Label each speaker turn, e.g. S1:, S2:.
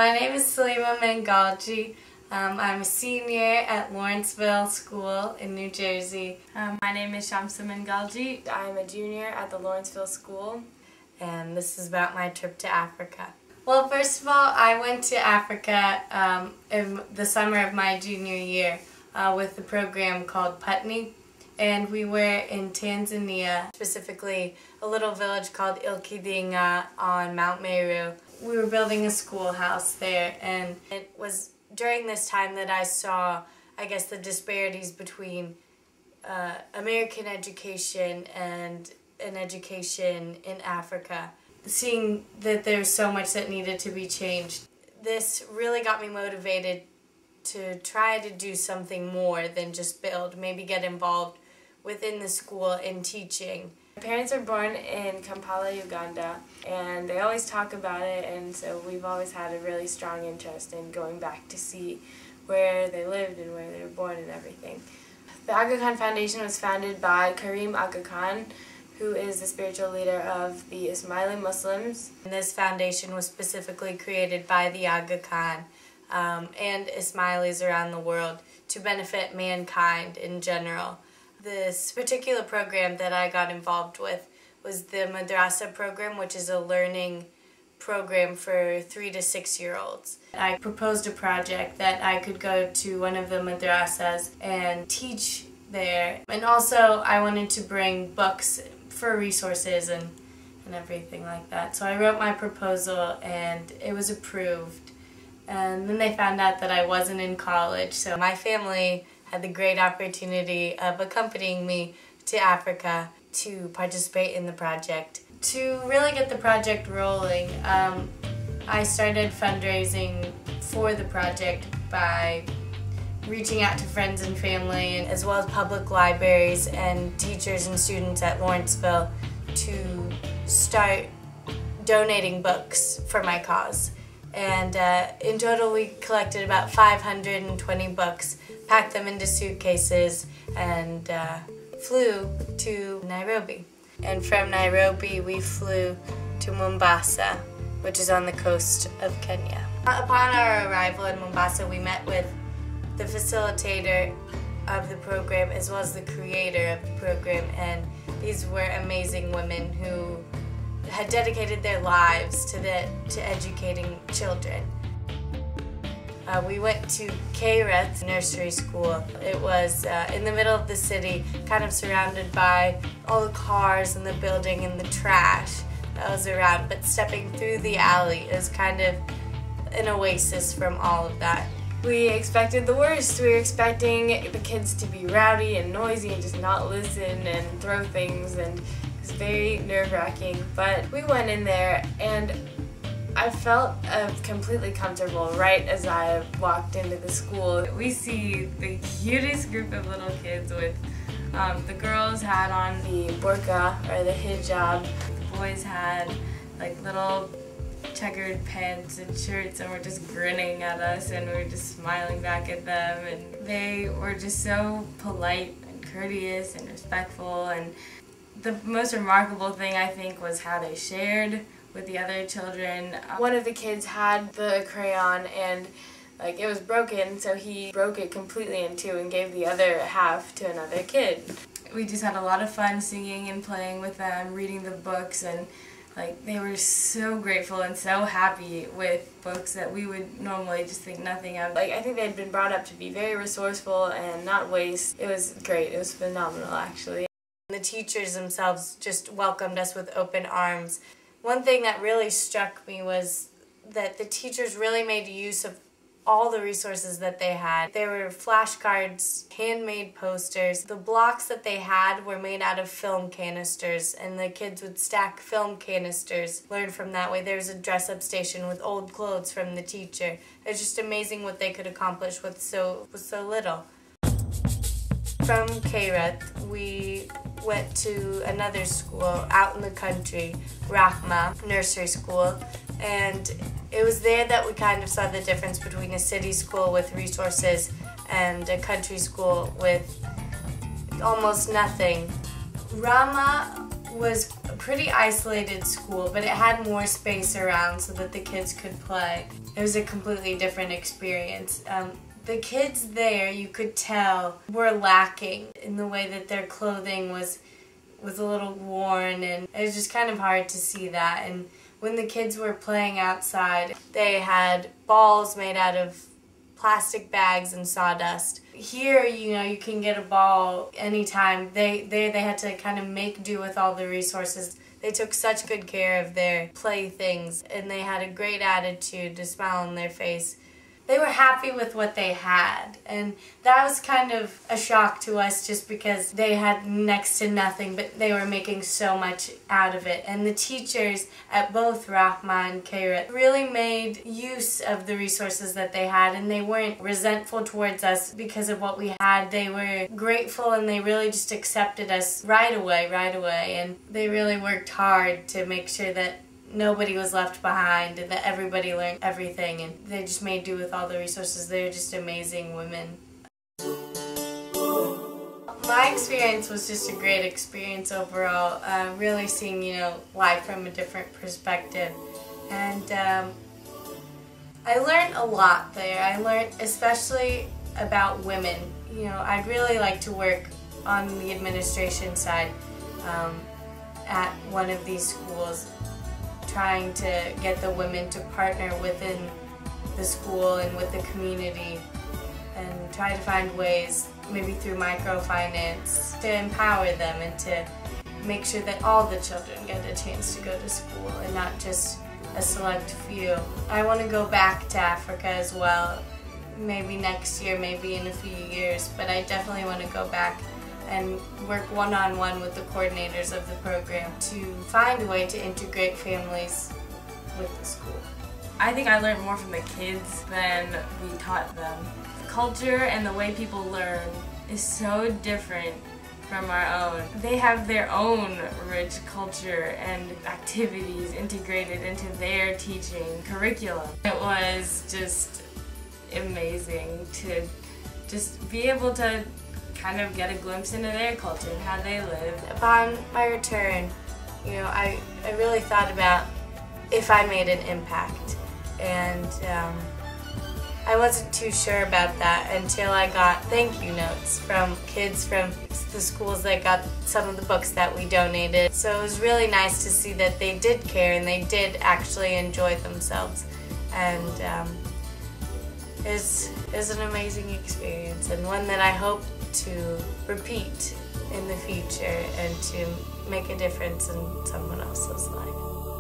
S1: My name is Salima Mangalji. I'm a senior at Lawrenceville School in New Jersey.
S2: My name is Shamsa Mangalji. I'm a junior at the Lawrenceville School.
S1: And this is about my trip to Africa. Well, first of all, I went to Africa in the summer of my junior year with a program called Putney. And we were in Tanzania, specifically a little village called Ilkidinga on Mount Meru. We were building a schoolhouse there, and it was during this time that I saw, I guess, the disparities between American education and an education in Africa. Seeing that there's so much that needed to be changed. This really got me motivated to try to do something more than just build, maybe get involved within the school in teaching.
S2: My parents are born in Kampala, Uganda, and they always talk about it, and so we've always had a really strong interest in going back to see where they lived and where they were born and everything. The Aga Khan Foundation was founded by Karim Aga Khan, who is the spiritual leader of the Ismaili Muslims.
S1: And this foundation was specifically created by the Aga Khan and Ismailis around the world to benefit mankind in general. This particular program that I got involved with was the madrasa program, which is a learning program for 3 to 6 year olds. I proposed a project that I could go to one of the madrasas and teach there. And also I wanted to bring books for resources and everything like that. So I wrote my proposal and it was approved. And then they found out that I wasn't in college, so my family had the great opportunity of accompanying me to Africa to participate in the project. To really get the project rolling, I started fundraising for the project by reaching out to friends and family, as well as public libraries and teachers and students at Lawrenceville to start donating books for my cause. And in total we collected about 520 books, packed them into suitcases, and flew to Nairobi. And from Nairobi we flew to Mombasa, which is on the coast of Kenya. Upon our arrival in Mombasa, we met with the facilitator of the program as well as the creator of the program, and these were amazing women who had dedicated their lives to educating children. We went to Twyford nursery school. It was in the middle of the city, kind of surrounded by all the cars and the building and the trash that was around, but stepping through the alley is kind of an oasis from all of that.
S2: We expected the worst. We were expecting the kids to be rowdy and noisy and just not listen and throw things, and it was very nerve-wracking. But we went in there and I felt completely comfortable right as I walked into the school. We see the cutest group of little kids with the girls had on the burqa or the hijab. The boys had like little checkered pants and shirts and were just grinning at us, and we were just smiling back at them, and they were just so polite and courteous and respectful. And the most remarkable thing, I think, was how they shared with the other children. One of the kids had the crayon and it was broken, so he broke it completely in two and gave the other half to another kid. We just had a lot of fun singing and playing with them, reading the books, and they were so grateful and so happy with books that we would normally just think nothing of. I think they had been brought up to be very resourceful and not waste. It was great. It was phenomenal, actually.
S1: The teachers themselves just welcomed us with open arms. One thing that really struck me was that the teachers really made use of all the resources that they had. There were flashcards, handmade posters. The blocks that they had were made out of film canisters, and the kids would stack film canisters, learn from that way. There was a dress-up station with old clothes from the teacher. It's just amazing what they could accomplish with so little. From Twyford, we went to another school out in the country, Rahma Nursery School, and it was there that we kind of saw the difference between a city school with resources and a country school with almost nothing. Rahma was a pretty isolated school, but it had more space around so that the kids could play. It was a completely different experience. The kids there, you could tell, were lacking in the way that their clothing was a little worn, and it was just kind of hard to see that. And when the kids were playing outside, they had balls made out of plastic bags and sawdust. Here, you can get a ball anytime. They had to kind of make do with all the resources. They took such good care of their playthings, and they had a great attitude, a smile on their face. They were happy with what they had, and that was kind of a shock to us just because they had next to nothing, but they were making so much out of it. And the teachers at both Rahma and Kairat really made use of the resources that they had, and they weren't resentful towards us because of what we had. They were grateful, and they really just accepted us right away, and they really worked hard to make sure that nobody was left behind and that everybody learned everything, and they just made do with all the resources. They're just amazing women. My experience was just a great experience overall, really seeing, life from a different perspective. And I learned a lot there. I learned especially about women. I'd really like to work on the administration side at one of these schools, trying to get the women to partner within the school and with the community and try to find ways, maybe through microfinance, to empower them and to make sure that all the children get a chance to go to school and not just a select few. I want to go back to Africa as well, maybe next year, maybe in a few years, but I definitely want to go back and work one-on-one with the coordinators of the program to find a way to integrate families with the school.
S2: I think I learned more from the kids than we taught them. The culture and the way people learn is so different from our own. They have their own rich culture and activities integrated into their teaching curriculum. It was just amazing to just be able to kind of get a glimpse into their culture and how they live.
S1: Upon my return, I really thought about if I made an impact, and I wasn't too sure about that until I got thank you notes from kids from the schools that got some of the books that we donated. So it was really nice to see that they did care and they did actually enjoy themselves, and it was an amazing experience, and one that I hope to repeat in the future and to make a difference in someone else's life.